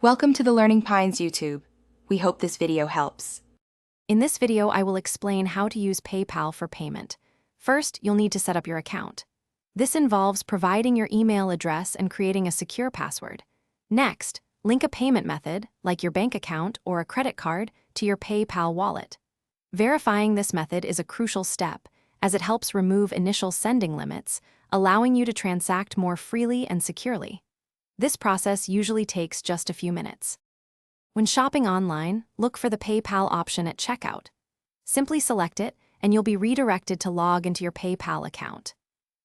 Welcome to the Learning Pines YouTube. We hope this video helps. In this video, I will explain how to use PayPal for payment. First, you'll need to set up your account. This involves providing your email address and creating a secure password. Next, link a payment method, like your bank account or a credit card, to your PayPal wallet. Verifying this method is a crucial step, as it helps remove initial sending limits, allowing you to transact more freely and securely. This process usually takes just a few minutes. When shopping online, look for the PayPal option at checkout. Simply select it, and you'll be redirected to log into your PayPal account.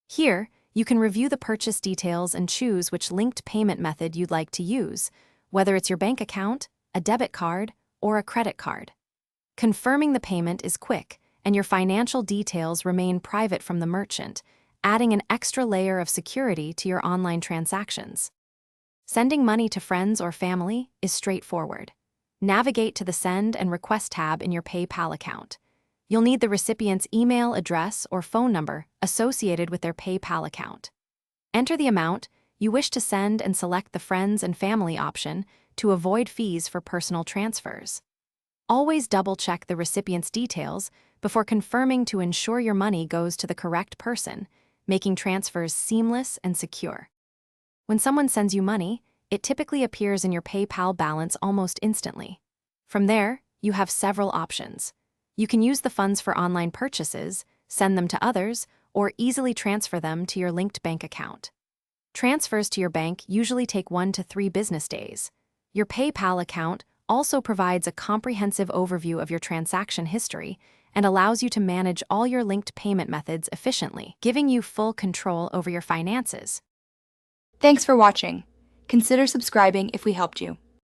Here, you can review the purchase details and choose which linked payment method you'd like to use, whether it's your bank account, a debit card, or a credit card. Confirming the payment is quick, and your financial details remain private from the merchant, adding an extra layer of security to your online transactions. Sending money to friends or family is straightforward. Navigate to the Send and Request tab in your PayPal account. You'll need the recipient's email address or phone number associated with their PayPal account. Enter the amount you wish to send and select the Friends and Family option to avoid fees for personal transfers. Always double-check the recipient's details before confirming to ensure your money goes to the correct person, making transfers seamless and secure. When someone sends you money, it typically appears in your PayPal balance almost instantly. From there, you have several options. You can use the funds for online purchases, send them to others, or easily transfer them to your linked bank account. Transfers to your bank usually take 1 to 3 business days. Your PayPal account also provides a comprehensive overview of your transaction history and allows you to manage all your linked payment methods efficiently, giving you full control over your finances. Thanks for watching. Consider subscribing if we helped you.